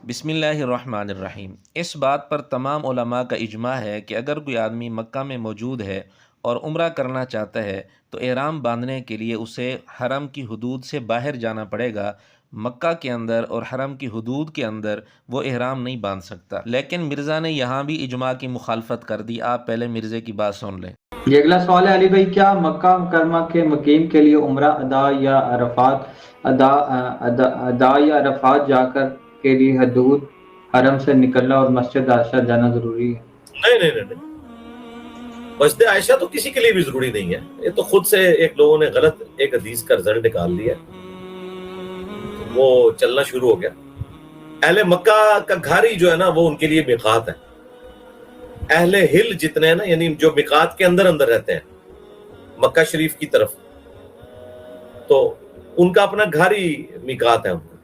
بسم اللہ الرحمن الرحیم۔ اس بات پر تمام علماء کا اجماع ہے کہ اگر کوئی آدمی مکہ میں موجود ہے اور عمرہ کرنا چاہتا ہے تو احرام باندھنے کے لیے اسے حرم کی حدود سے باہر جانا پڑے گا۔ مکہ کے اندر اور حرم کی حدود کے اندر وہ احرام نہیں باندھ سکتا، لیکن مرزا نے یہاں بھی اجماع کی مخالفت کر دی۔ آپ پہلے مرزے کی بات سن لیں۔ یہ اگلا سوال ہے علی بھائی، کیا مکہ مکرمہ کے مقیم کے لیے عمرہ ادا یا عرفات جا کر کے لیے حدود حرم سے نکلنا اور مسجد عائشہ جانا ضروری ہے؟ نہیں، مسجد عائشہ تو کسی کے لیے بھی ضروری نہیں ہے۔ یہ تو خود سے ایک لوگوں نے غلط ایک حدیث کا رزلٹ نکال دیا، وہ چلنا شروع ہو گیا۔ اہل مکہ کا گھر ہی جو ہے نا وہ ان کے لیے میقات ہے۔ اہل ہل جتنے ہیں نا، یعنی جو میقات کے اندر اندر رہتے ہیں مکہ شریف کی طرف، تو ان کا اپنا گھر ہی میقات ہے، ان کا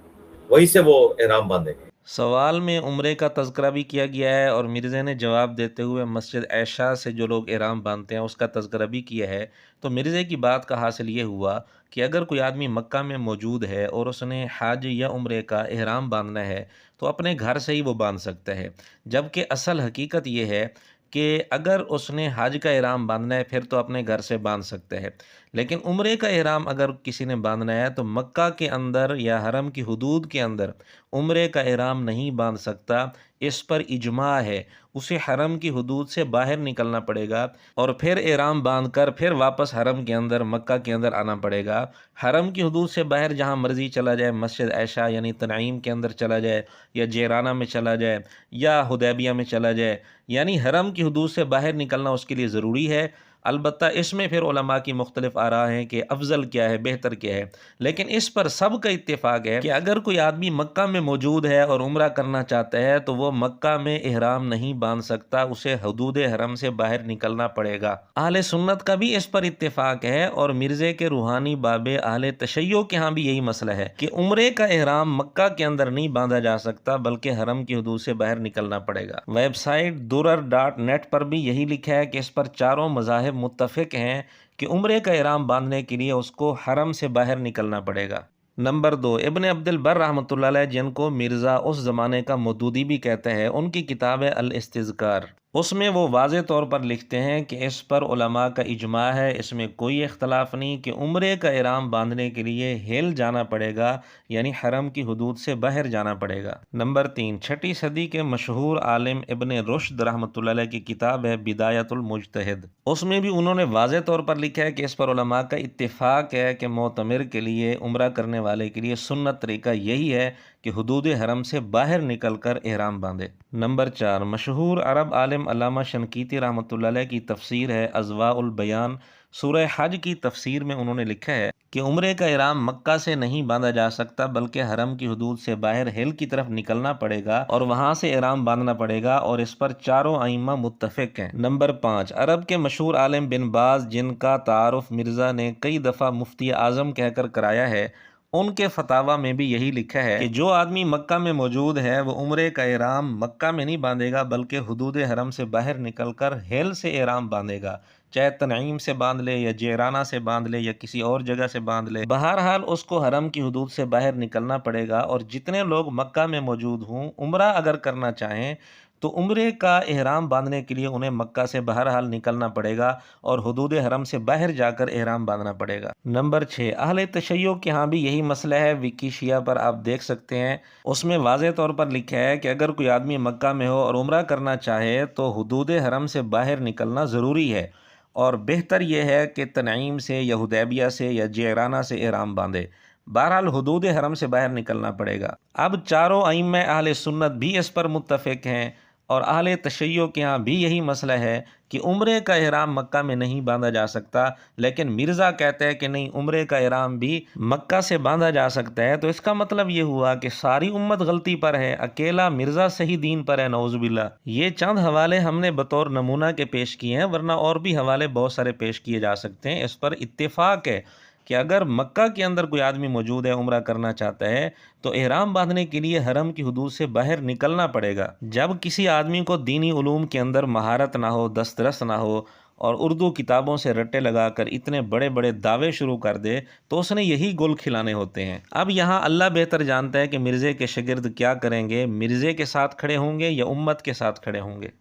وہیں سے وہ احرام باندھیں گے۔ سوال میں عمرے کا تذکرہ بھی کیا گیا ہے اور مرزا نے جواب دیتے ہوئے مسجد عائشہ سے جو لوگ احرام باندھتے ہیں اس کا تذکرہ بھی کیا ہے۔ تو مرزا کی بات کا حاصل یہ ہوا کہ اگر کوئی آدمی مکہ میں موجود ہے اور اس نے حج یا عمرے کا احرام باندھنا ہے تو اپنے گھر سے ہی وہ باندھ سکتا ہے، جبکہ اصل حقیقت یہ ہے کہ اگر اس نے حج کا احرام باندھنا ہے پھر تو اپنے گھر سے باندھ سکتا ہے، لیکن عمرے کا احرام اگر کسی نے باندھنا ہے تو مکہ کے اندر یا حرم کی حدود کے اندر عمرے کا احرام نہیں باندھ سکتا۔ اس پر اجماع ہے، اسے حرم کی حدود سے باہر نکلنا پڑے گا اور پھر احرام باندھ کر پھر واپس حرم کے اندر مکہ کے اندر آنا پڑے گا۔ حرم کی حدود سے باہر جہاں مرضی چلا جائے، مسجد عائشہ یعنی تنعیم کے اندر چلا جائے یا جیرانہ میں چلا جائے یا حدیبیہ میں چلا جائے، یعنی حرم کی حدود سے باہر نکلنا اس کے لیے ضروری ہے۔ البتہ اس میں پھر علماء کی مختلف آراء ہیں کہ افضل کیا ہے، بہتر کیا ہے، لیکن اس پر سب کا اتفاق ہے کہ اگر کوئی آدمی مکہ میں موجود ہے اور عمرہ کرنا چاہتا ہے تو وہ مکہ میں احرام نہیں باندھ سکتا، اسے حدود حرم سے باہر نکلنا پڑے گا۔ اہل سنت کا بھی اس پر اتفاق ہے اور مرزا کے روحانی باب اہل تشیع کے ہاں بھی یہی مسئلہ ہے کہ عمرے کا احرام مکہ کے اندر نہیں باندھا جا سکتا بلکہ حرم کی حدود سے باہر نکلنا پڑے گا۔ ویب سائٹ durr.net پر بھی یہی لکھا ہے کہ اس پر چاروں مذاہب متفق ہیں کہ عمرے کا احرام باندھنے کے لیے اس کو حرم سے باہر نکلنا پڑے گا۔ نمبر 2، ابن عبد البر رحمۃ اللہ علیہ، جن کو مرزا اس زمانے کا مودودی بھی کہتے ہیں، ان کی کتاب ہے الاستذکار۔ اس میں وہ واضح طور پر لکھتے ہیں کہ اس پر علماء کا اجماع ہے، اس میں کوئی اختلاف نہیں کہ عمرے کا احرام باندھنے کے لیے ہل جانا پڑے گا، یعنی حرم کی حدود سے باہر جانا پڑے گا۔ نمبر 3، 6 صدی کے مشہور عالم ابن رشد رحمۃ اللہ علیہ کی کتاب ہے بدایۃ المجتہد۔ اس میں بھی انہوں نے واضح طور پر لکھا ہے کہ اس پر علماء کا اتفاق ہے کہ معتمر کے لیے، عمرہ کرنے والے کے لیے سنت طریقہ یہی ہے کہ حدود حرم سے باہر نکل کر احرام باندھے۔ نمبر 4، مشہور عرب عالم علامہ شنقیطی رحمۃ اللہ علیہ کی تفسیر ہے اضواء البیان۔ سورہ حج کی تفسیر میں انہوں نے لکھا ہے کہ عمرے کا احرام مکہ سے نہیں باندھا جا سکتا بلکہ حرم کی حدود سے باہر ہل کی طرف نکلنا پڑے گا اور وہاں سے احرام باندھنا پڑے گا، اور اس پر چاروں ائمہ متفق ہیں۔ نمبر 5، عرب کے مشہور عالم بن باز، جن کا تعارف مرزا نے کئی دفعہ مفتی اعظم کہہ کر کرایا ہے، ان کے فتاویٰ میں بھی یہی لکھا ہے کہ جو آدمی مکہ میں موجود ہے وہ عمرے کا احرام مکہ میں نہیں باندھے گا بلکہ حدود حرم سے باہر نکل کر ہل سے احرام باندھے گا، چاہے تنعیم سے باندھ لے یا جیرانہ سے باندھ لے یا کسی اور جگہ سے باندھ لے، بہرحال اس کو حرم کی حدود سے باہر نکلنا پڑے گا۔ اور جتنے لوگ مکہ میں موجود ہوں، عمرہ اگر کرنا چاہیں تو عمرے کا احرام باندھنے کے لیے انہیں مکہ سے بہرحال نکلنا پڑے گا اور حدود حرم سے باہر جا کر احرام باندھنا پڑے گا۔ نمبر 6، اہل تشیع کے ہاں بھی یہی مسئلہ ہے۔ ویکیشیا پر آپ دیکھ سکتے ہیں، اس میں واضح طور پر لکھا ہے کہ اگر کوئی آدمی مکہ میں ہو اور عمرہ کرنا چاہے تو حدود حرم سے باہر نکلنا ضروری ہے، اور بہتر یہ ہے کہ تنعیم سے یا حدیبیہ سے یا جیرانہ سے احرام باندھے، بہرحال حدود حرم سے باہر نکلنا پڑے گا۔ اب چاروں ائمہ اہل سنت بھی اس پر متفق ہیں اور اہل تشیع کے ہاں بھی یہی مسئلہ ہے کہ عمرے کا احرام مکہ میں نہیں باندھا جا سکتا، لیکن مرزا کہتے ہیں کہ نہیں، عمرے کا احرام بھی مکہ سے باندھا جا سکتا ہے۔ تو اس کا مطلب یہ ہوا کہ ساری امت غلطی پر ہے، اکیلا مرزا صحیح دین پر ہے، نعوذ باللہ۔ یہ چند حوالے ہم نے بطور نمونہ کے پیش کیے ہیں، ورنہ اور بھی حوالے بہت سارے پیش کیے جا سکتے ہیں۔ اس پر اتفاق ہے کہ اگر مکہ کے اندر کوئی آدمی موجود ہے، عمرہ کرنا چاہتا ہے، تو احرام باندھنے کے لیے حرم کی حدود سے باہر نکلنا پڑے گا۔ جب کسی آدمی کو دینی علوم کے اندر مہارت نہ ہو، دسترس نہ ہو اور اردو کتابوں سے رٹے لگا کر اتنے بڑے بڑے دعوے شروع کر دے تو اس نے یہی گول کھلانے ہوتے ہیں۔ اب یہاں اللہ بہتر جانتا ہے کہ مرزے کے شاگرد کیا کریں گے، مرزے کے ساتھ کھڑے ہوں گے یا امت کے ساتھ کھڑے ہوں گے۔